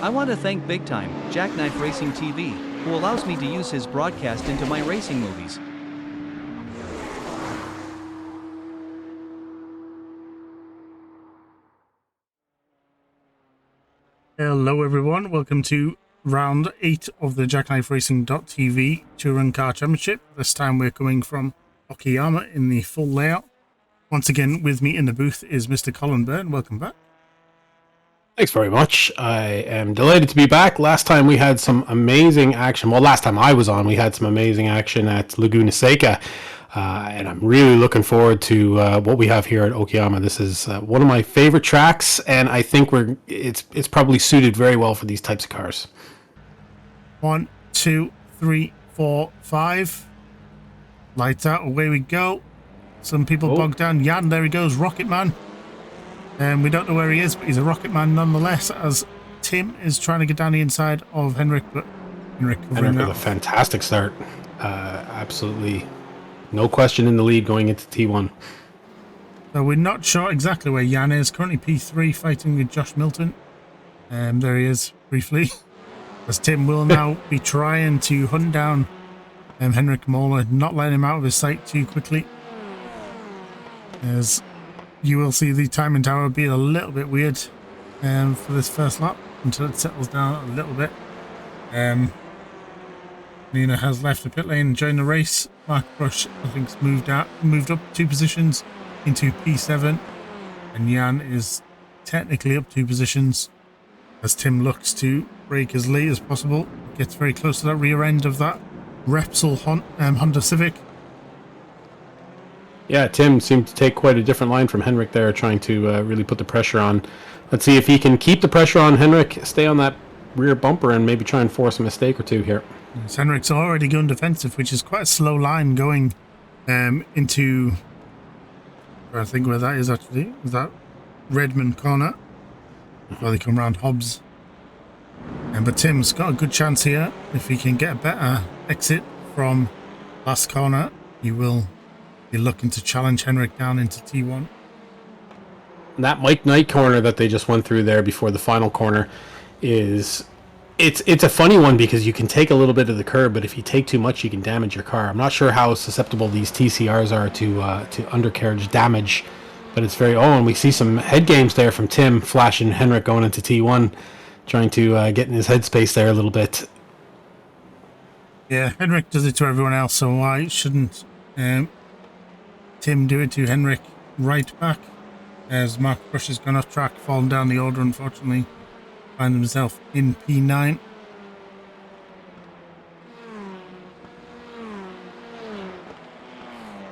I want to thank Big Time, Jackknife Racing TV, who allows me to use his broadcast into my racing movies. Hello everyone, welcome to round 8 of the Jackknife Racing.tv Touringcar Championship. This time we're coming from Okayama in the full layout. Once again with me in the booth is Mr. Colin Byrne. Welcome back. Thanks very much. I am delighted to be back. Last time we had some amazing action. Well, last time I was on, we had some amazing action at Laguna Seca. And I'm really looking forward to what we have here at Okayama. This is one of my favorite tracks, and I think it's probably suited very well for these types of cars. 1, 2, 3, 4, 5. Lights out, away we go. Some people bogged down. Jan, there he goes, Rocket Man. We don't know where he is, but he's a Rocket Man nonetheless, as Tim is trying to get down the inside of Henrik, but Henrik with a fantastic start. Absolutely no question in the lead going into T1. So we're not sure exactly where Jan is. Currently P3 fighting with Josh Milton. There he is, briefly. As Tim will now be trying to hunt down Henrik Moller, not letting him out of his sight too quickly. As you will see the timing tower being a little bit weird for this first lap until it settles down a little bit. Nina has left the pit lane and joined the race. Mark Brush, I think, has moved up 2 positions into P7, and Jan is technically up 2 positions as Tim looks to brake as late as possible. Gets very close to that rear end of that Repsol Honda Civic. Yeah, Tim seemed to take quite a different line from Henrik there, trying to really put the pressure on. Let's see if he can keep the pressure on Henrik, stay on that rear bumper, and maybe try and force a mistake or two here. Yes, Henrik's already going defensive, which is quite a slow line going into, I think where that is actually, is that Redmond corner, before they come around Hobbs. But Tim's got a good chance here. If he can get a better exit from last corner, he will be looking to challenge Henrik down into T1. That Mike Knight corner that they just went through there before the final corner is... It's a funny one because you can take a little bit of the curb, but if you take too much, you can damage your car. I'm not sure how susceptible these TCRs are to undercarriage damage, but it's very... Oh, and we see some head games there from Tim, flashing Henrik going into T1, trying to get in his headspace there a little bit. Yeah, Henrik does it to everyone else, so why shouldn't Tim do it to Henrik right back? As Mark Brush has gone off track, fallen down the order, unfortunately. Find himself in P9.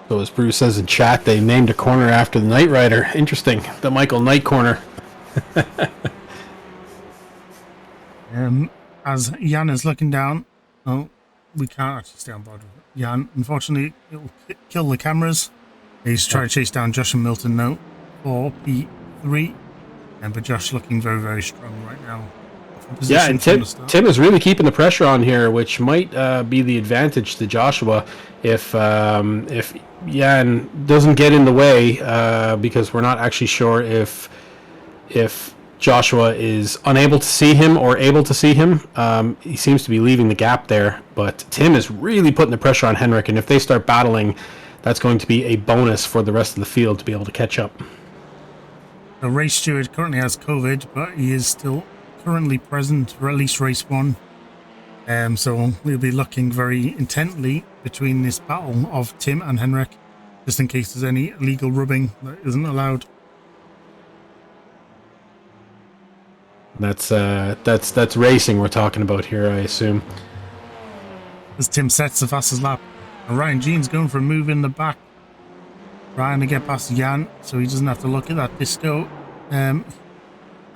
So as Bruce says in chat, they named a corner after the Knight Rider. Interesting, the Michael Knight corner. As Jan is looking down, oh, we can't actually stay on board with Jan. Unfortunately, it will kill the cameras. He's trying to chase down Josh and Milton now for P3. But Josh looking very, very strong right now. Yeah, and Tim is really keeping the pressure on here, which might be the advantage to Joshua if Jan doesn't get in the way, because we're not actually sure if Joshua is unable to see him or able to see him. He seems to be leaving the gap there, but Tim is really putting the pressure on Henrik, and if they start battling, that's going to be a bonus for the rest of the field to be able to catch up. The race steward currently has COVID, but he is still currently present for at least race 1. So we'll be looking very intently between this battle of Tim and Henrik, just in case there's any illegal rubbing that isn't allowed. That's racing we're talking about here, I assume. As Tim sets the fastest lap, and Ryan Jean's going for a move in the back, trying to get past Jan, so he doesn't have to look at that disco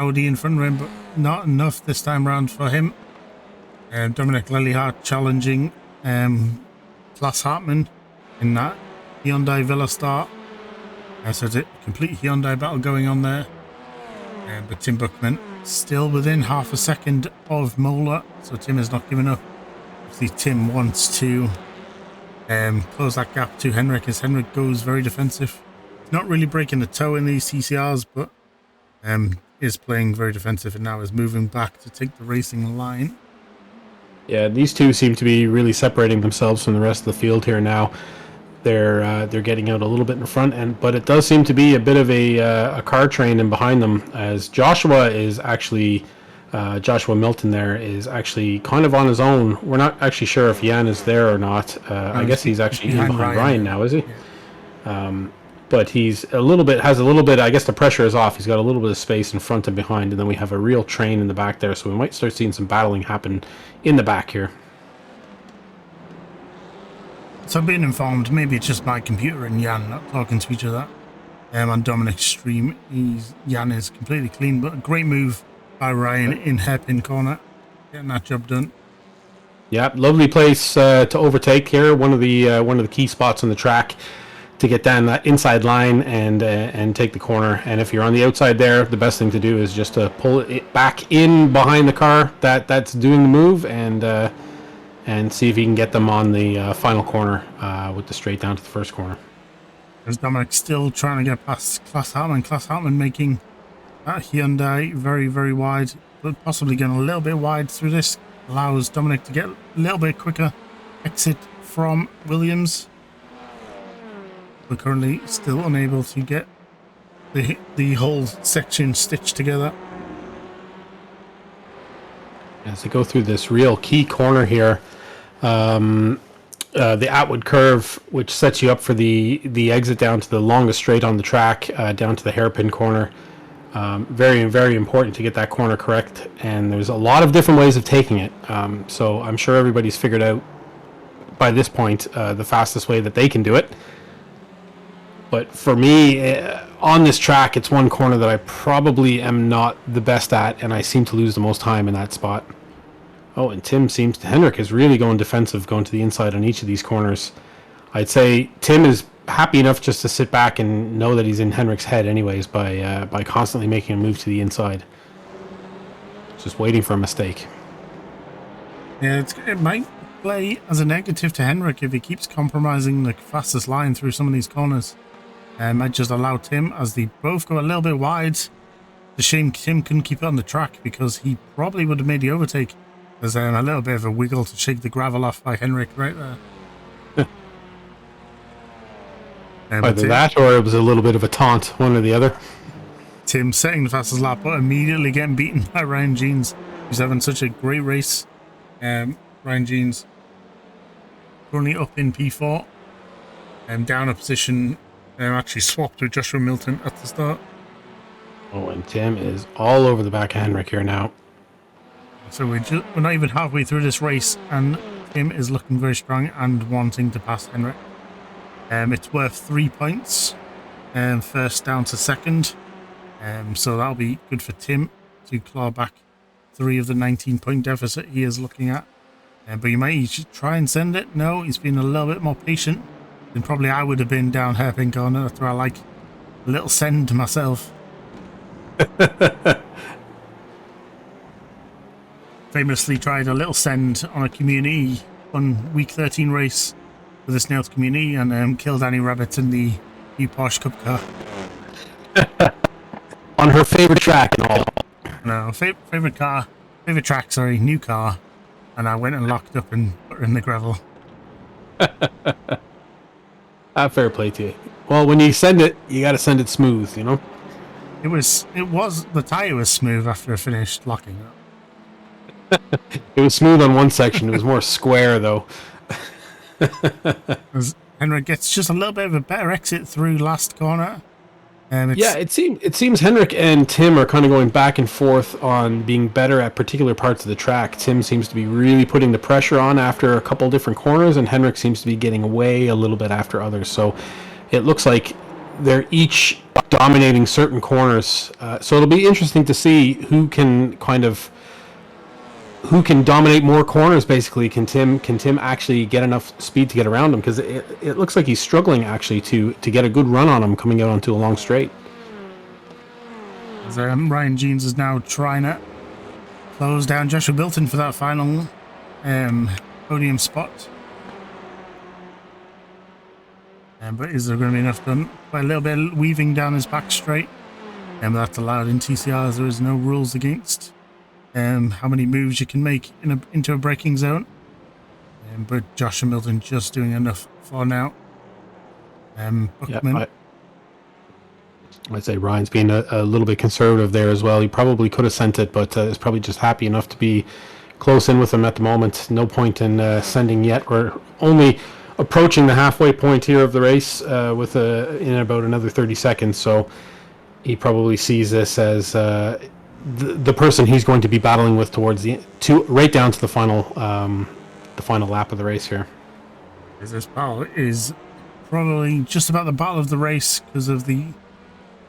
Audi in front of him, but not enough this time round for him. Dominic Lelyhart challenging Klaas Hartmann in that Hyundai Veloster. So it's a complete Hyundai battle going on there. But Tim Buckman still within half a second of Mola, so Tim is not giving up. Obviously Tim wants to close that gap to Henrik as Henrik goes very defensive. Not really breaking the toe in these TCRs, but is playing very defensive and now is moving back to take the racing line. Yeah, these two seem to be really separating themselves from the rest of the field here now. They're getting out a little bit in front, but it does seem to be a bit of a car train in behind them, as Joshua Milton there is actually kind of on his own. We're not actually sure if Jan is there or not. I guess he's actually in behind Ryan now, is he? Yeah. But has a little bit. I guess the pressure is off. He's got a little bit of space in front and behind, and then we have a real train in the back there. So we might start seeing some battling happen in the back here. So I'm being informed, maybe it's just my computer and Jan not talking to each other. On Dominic's stream, Jan is completely clean, but a great move by Ryan in hairpin corner, getting that job done. Yeah, lovely place to overtake here. One of the key spots on the track to get down that inside line and take the corner. And if you're on the outside there, the best thing to do is just to pull it back in behind the car that's doing the move and see if you can get them on the final corner with the straight down to the first corner. There's Dominic still trying to get past Klaus Hartmann. Klaus Hartmann making that Hyundai very, very wide, but possibly getting a little bit wide through this. Allows Dominic to get a little bit quicker exit from Williams. We're currently still unable to get the whole section stitched together. As they go through this real key corner here, the Atwood curve, which sets you up for the exit down to the longest straight on the track, down to the hairpin corner. Very, very important to get that corner correct, and there's a lot of different ways of taking it. So I'm sure everybody's figured out by this point the fastest way that they can do it. But for me, on this track, it's one corner that I probably am not the best at, and I seem to lose the most time in that spot. Oh, and Henrik is really going defensive, going to the inside on each of these corners. I'd say Tim is happy enough just to sit back and know that he's in Henrik's head anyways by constantly making a move to the inside. Just waiting for a mistake. Yeah, it might play as a negative to Henrik if he keeps compromising the fastest line through some of these corners. Might just allow Tim, as they both go a little bit wide. It's a shame Tim couldn't keep it on the track because he probably would have made the overtake. There's a little bit of a wiggle to shake the gravel off by Henrik right there. Either that or it was a little bit of a taunt, one or the other. Tim setting the fastest lap, but immediately getting beaten by Ryan Jeans, who's having such a great race. Ryan Jeans currently up in P4, down a position, actually swapped with Joshua Milton at the start. Oh, and Tim is all over the back of Henrik here now. So we're not even halfway through this race, and Tim is looking very strong and wanting to pass Henrik. It's worth 3 points, first down to second. So that'll be good for Tim to claw back 3 of the 19-point deficit he is looking at. But you might try and send it. No, he's been a little bit more patient than probably I would have been down hairpin corner. That's where I like a little send myself. Famously tried a little send on a community on week 13 race with the Snails community and killed Annie Rabbit in the new Porsche Cup car. On her favorite track and all. No, favorite track, new car. And I went and locked up and put her in the gravel. Fair play to you. Well, when you send it, you got to send it smooth, you know? It was, the tire was smooth after I finished locking up. It was smooth on one section. It was more square, though. As Henrik gets just a little bit of a better exit through last corner. Yeah, it seems Henrik and Tim are kind of going back and forth on being better at particular parts of the track. Tim seems to be really putting the pressure on after a couple different corners, and Henrik seems to be getting away a little bit after others. So it looks like they're each dominating certain corners. So it'll be interesting to see who can dominate more corners. Basically, can Tim actually get enough speed to get around him? Because it looks like he's struggling actually to get a good run on him coming out onto a long straight. As Ryan Jeans is now trying to close down Joshua Milton for that final podium spot. But is there going to be enough done? By a little bit weaving down his back straight. And that's allowed in TCRs. There is no rules against how many moves you can make into a braking zone. But Josh and Milton just doing enough for now. Buckman. I'd say Ryan's being a little bit conservative there as well. He probably could have sent it, but is probably just happy enough to be close in with him at the moment. No point in sending yet. We're only approaching the halfway point here of the race in about another 30 seconds. So he probably sees this as the person he's going to be battling with towards right down to the final lap of the race here. This battle is probably just about the battle of the race because of the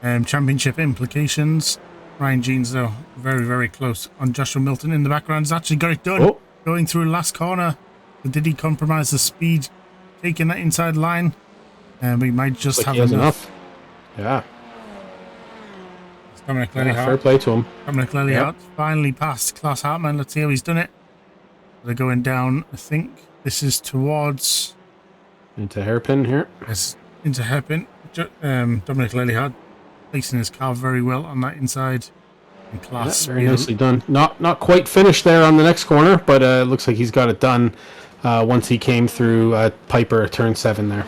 championship implications. Ryan Jeans, though, very, very close on Joshua Milton in the background. Has actually got it done. Going through last corner. But did he compromise the speed? Taking that inside line. And we might just have enough. Yeah. Dominic Lelyhart. Fair play to him. Dominic Lelyhart finally passed Klaus Hartmann. Let's see how he's done it. They're going down, I think. This is towards... Into hairpin here. Yes, into hairpin. Dominic Lelyhart placing his car very well on that inside. And Klaus, very nicely done. Not quite finished there on the next corner, but it looks like he's got it done once he came through Piper turn 7 there.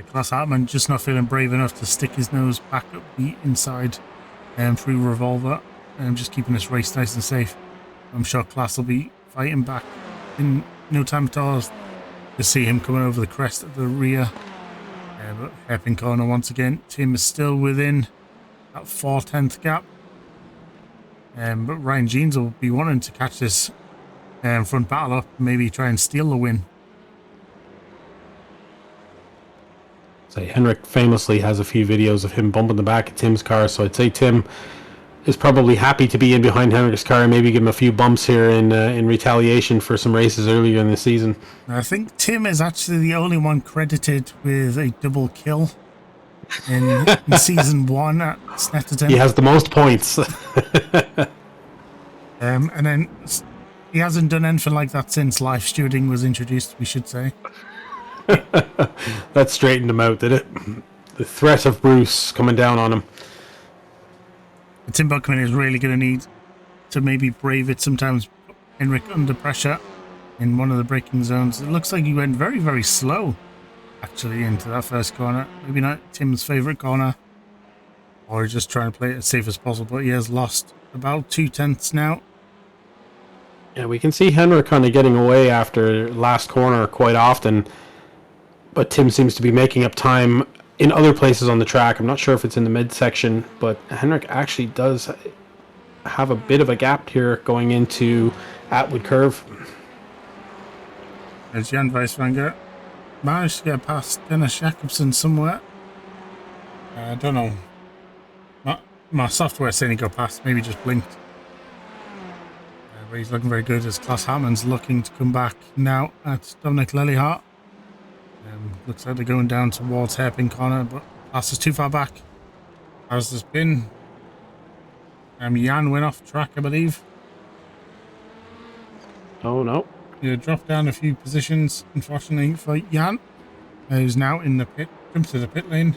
Klaus Hartmann just not feeling brave enough to stick his nose back up the inside through Revolver. Just keeping this race nice and safe. I'm sure Klaus will be fighting back in no time at all. To see him coming over the crest at the rear. But hairpin corner once again. Tim is still within that 4/10 gap. But Ryan Jeans will be wanting to catch this front battle up. Maybe try and steal the win. Say Henrik famously has a few videos of him bumping the back of Tim's car, so I'd say Tim is probably happy to be in behind Henrik's car and maybe give him a few bumps here in retaliation for some races earlier in the season. I think Tim is actually the only one credited with a double kill in season 1 at Snetterton. He has the most points. And then he hasn't done anything like that since live stewarding was introduced, we should say. That straightened him out, did it? The threat of Bruce coming down on him. Tim Buckman is really going to need to maybe brave it sometimes. Henrik under pressure in one of the braking zones. It looks like he went very, very slow actually into that first corner. Maybe not Tim's favourite corner. Or just trying to play it as safe as possible. But he has lost about 2/10 now. Yeah, we can see Henrik kind of getting away after last corner quite often. But Tim seems to be making up time in other places on the track. I'm not sure if it's in the midsection, but Henrik actually does have a bit of a gap here going into Atwood Curve. There's Jan Weiswanger. Managed to get past Dennis Jacobson somewhere. I don't know. My software saying he got past, maybe just blinked. But he's looking very good as Klaus Hartmann's looking to come back now at Dominic Lelyhart. Looks like they're going down towards hairpin corner, but Klaus is too far back. How's this been? Jan went off track, I believe. Oh, no. Yeah, dropped down a few positions, unfortunately, for Jan, who's now in the pit, jumps to the pit lane.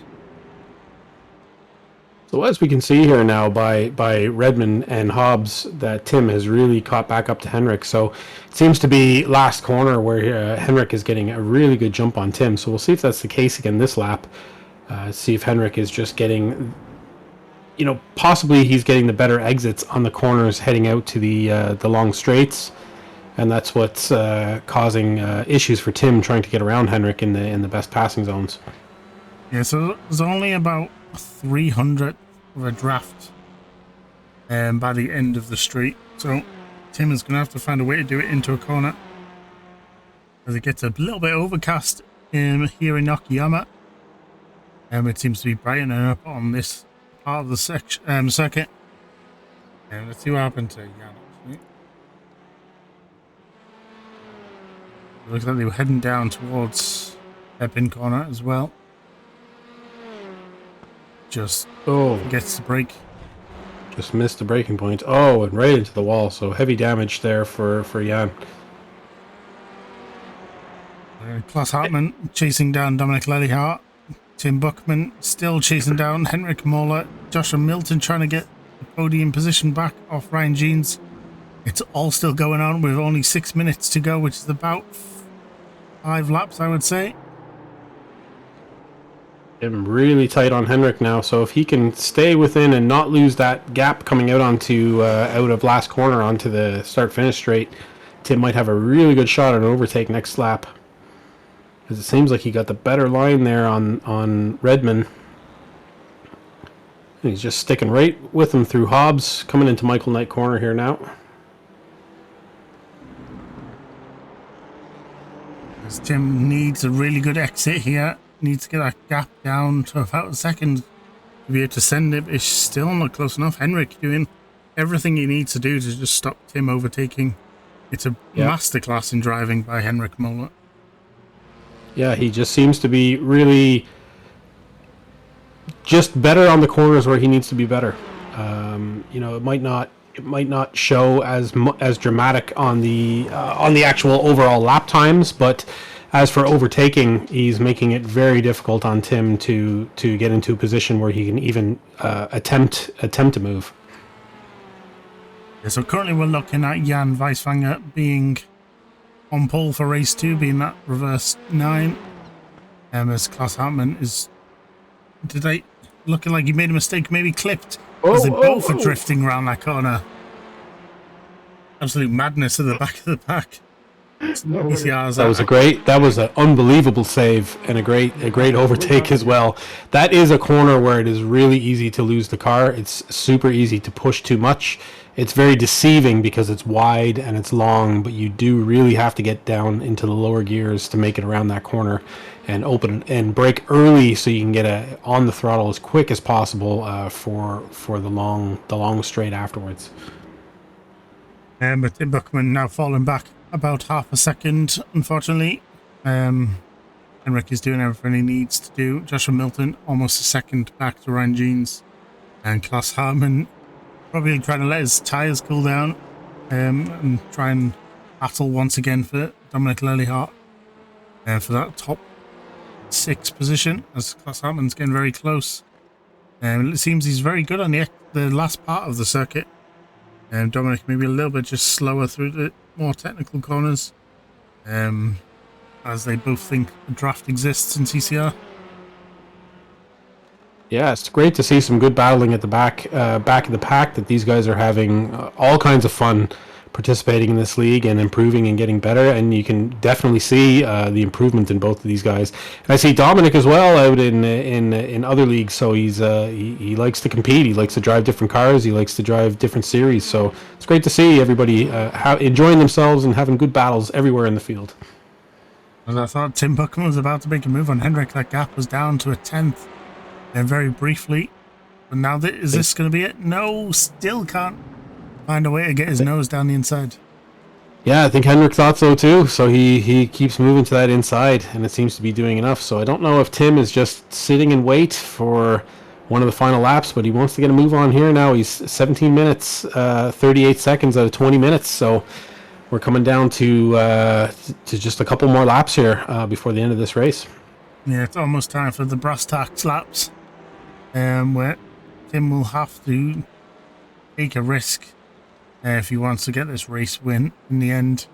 So as we can see here now by Redmond and Hobbs that Tim has really caught back up to Henrik. So it seems to be last corner where Henrik is getting a really good jump on Tim. So we'll see if that's the case again this lap. See if Henrik is just getting, possibly he's getting the better exits on the corners heading out to the long straights. And that's what's causing issues for Tim trying to get around Henrik in the best passing zones. Yeah, so there's only about 300 of a draft by the end of the straight. So Tim is going to have to find a way to do it into a corner. As it gets a little bit overcast here in Okayama. It seems to be brightening up on this part of the circuit. Let's see what happened to Jan. Actually. It looks like they were heading down towards hairpin corner as well. Just gets the brake. Just missed the braking point. Oh, and right into the wall. So heavy damage there for Jan. Klaus Hartmann chasing down Dominic Lelyhart. Tim Buckman still chasing down Henrik Mola. Joshua Milton trying to get the podium position back off Ryan Jeans. It's all still going on with only 6 minutes to go, which is about 5 laps, I would say. I'm really tight on Henrik now, so if he can stay within and not lose that gap coming out onto out of last corner onto the start-finish straight, Tim might have a really good shot at an overtake next lap. Because it seems like he got the better line there on Redman. And he's just sticking right with him through Hobbs, coming into Michael Knight corner here now. As Tim needs a really good exit here. Needs to get that gap down to about a second to be able to send it. It's still not close enough. Henrik doing everything he needs to do to just stop Tim overtaking. It's a masterclass in driving by Henrik Mola. Yeah, he just seems to be really just better on the corners where he needs to be better. You know, it might not show as dramatic on the actual overall lap times, but as for overtaking, he's making it very difficult on Tim to get into a position where he can even attempt to move. Yeah, so currently we're looking at Jan Weiswanger being on pole for race 2, being that reverse 9. As Klaus Hartmann is looking like he made a mistake, maybe clipped, because they both are drifting around that corner. Absolute madness at the back of the pack. That was an unbelievable save and a great overtake as well. That is a corner where it is really easy to lose the car. It's super easy to push too much. It's very deceiving because it's wide and it's long, but you do really have to get down into the lower gears to make it around that corner and open and brake early so you can get on the throttle as quick as possible for the long straight afterwards. But Tim Buckman now falling back about half a second, unfortunately. Henrik is doing everything he needs to do. Joshua Milton almost a second back to Ryan Jeans. And Klaus Hartmann probably trying to let his tyres cool down and try and battle once again for Dominic Lelyhart for that top 6 position, as Klaus Hartmann's getting very close. It seems he's very good on the last part of the circuit. Dominic maybe a little bit just slower through the more technical corners, as they both think a draft exists in TCR. Yeah, it's great to see some good battling at the back of the pack, that these guys are having all kinds of fun participating in this league and improving and getting better, and you can definitely see the improvement in both of these guys. And I see Dominic as well out in other leagues, so he likes to compete, he likes to drive different cars, he likes to drive different series, so it's great to see everybody enjoying themselves and having good battles everywhere in the field. And I thought Tim Buckman was about to make a move on Henrik. That gap was down to a 10th. And very briefly. But now, is this going to be it? No, still can't find a way to get his nose down the inside. Yeah, I think Henrik thought so too. So he keeps moving to that inside, and it seems to be doing enough. So I don't know if Tim is just sitting in wait for one of the final laps, but he wants to get a move on here now. He's 17 minutes, 38 seconds out of 20 minutes. So we're coming down to just a couple more laps here before the end of this race. Yeah, it's almost time for the brass tacks laps, where Tim will have to take a risk if he wants to get this race win in the end.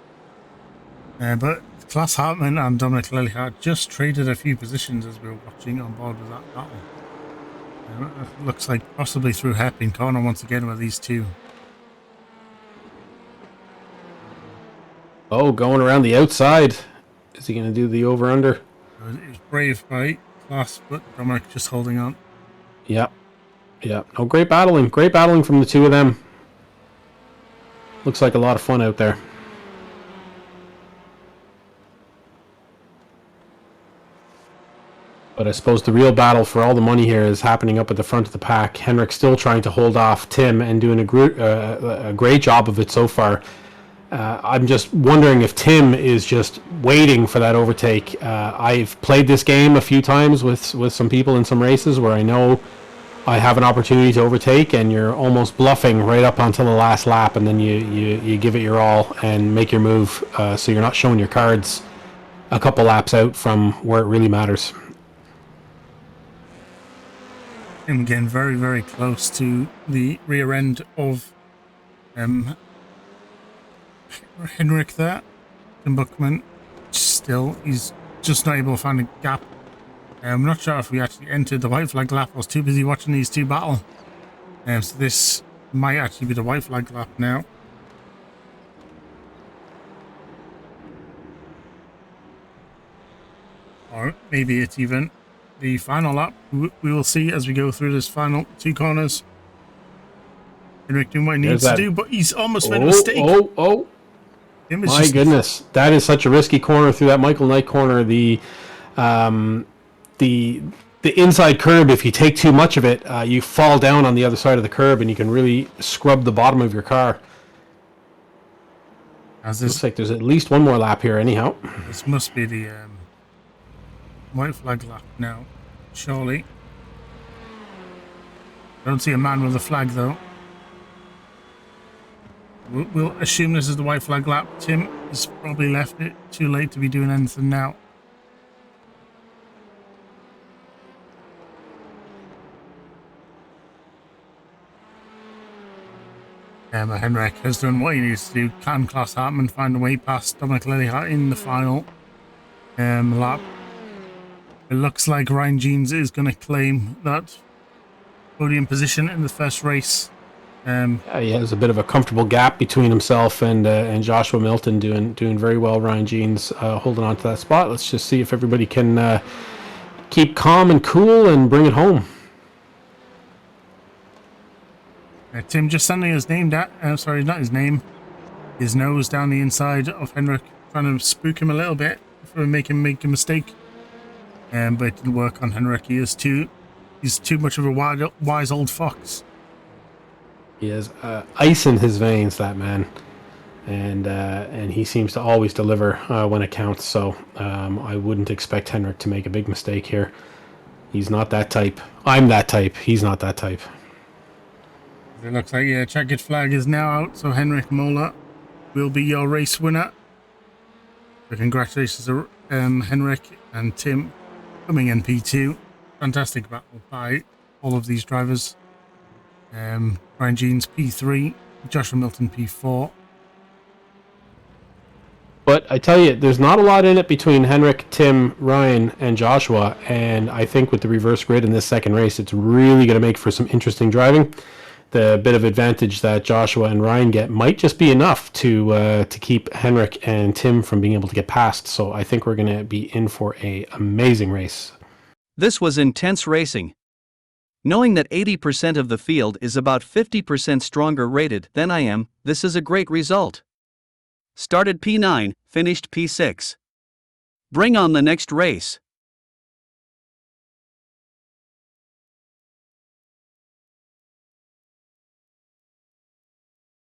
But Klaus Hartmann and Dominic Lelyhart just traded a few positions as we were watching on board with that battle. It looks like possibly through hairpin corner once again with these two. Oh, going around the outside. Is he going to do the over-under? It was brave by Klaus, but Dominic just holding on. Yeah. Oh, great battling from the two of them. Looks like a lot of fun out there. But I suppose the real battle for all the money here is happening up at the front of the pack. Henrik still trying to hold off Tim and doing a great job of it so far. I'm just wondering if Tim is just waiting for that overtake. I've played this game a few times with some people in some races where I know I have an opportunity to overtake, and you're almost bluffing right up until the last lap, and then you give it your all and make your move, so you're not showing your cards a couple laps out from where it really matters. And I thought Tim Buckman was about to make a move on Henrik. That gap was down to a 10th. And very briefly. But now, is this going to be it? No, still can't find a way to get his nose down the inside. Him getting very, very close to the rear end of Henrik there. Tim Buckman, still, he's just not able to find a gap. I'm not sure if we actually entered the white flag lap. I was too busy watching these two battle. So this might actually be the white flag lap now. Or maybe it's even the final lap. We will see as we go through this final two corners. Henrik doing what he needs to do, but he's almost made a mistake. My goodness, that is such a risky corner through that Michael Knight corner. The inside curb, if you take too much of it, you fall down on the other side of the curb and you can really scrub the bottom of your car. Looks like there's at least one more lap here anyhow. This must be the white flag lap now, surely. I don't see a man with a flag though. We'll assume this is the white flag lap. Tim has probably left it too late to be doing anything now. Henrik has done what he needs to do. Can Klaus Hartmann find a way past Dominic Lillihart in the final lap? It looks like Ryan Jeans is going to claim that podium position in the first race. Yeah, he has a bit of a comfortable gap between himself and Joshua Milton, doing very well. Ryan Jeans holding on to that spot. Let's just see if everybody can keep calm and cool and bring it home. Tim just sending his name down. Sorry, not his name. His nose down the inside of Henrik, trying to spook him a little bit for make him make a mistake. But it didn't work on Henrik. He's too much of a wise old fox. He has ice in his veins, that man, and he seems to always deliver when it counts. So I wouldn't expect Henrik to make a big mistake here. He's not that type. I'm that type. He's not that type. It looks like checkered flag is now out, so Henrik Mola will be your race winner. So congratulations to Henrik and Tim coming in P2. Fantastic battle by all of these drivers. Ryan Jeans P3, Joshua Milton P4. But I tell you, there's not a lot in it between Henrik, Tim, Ryan, and Joshua. And I think with the reverse grid in this second race, it's really going to make for some interesting driving. The bit of advantage that Joshua and Ryan get might just be enough to keep Henrik and Tim from being able to get past. So I think we're going to be in for an amazing race. This was intense racing. Knowing that 80% of the field is about 50% stronger rated than I am, this is a great result. Started P9, finished P6. Bring on the next race.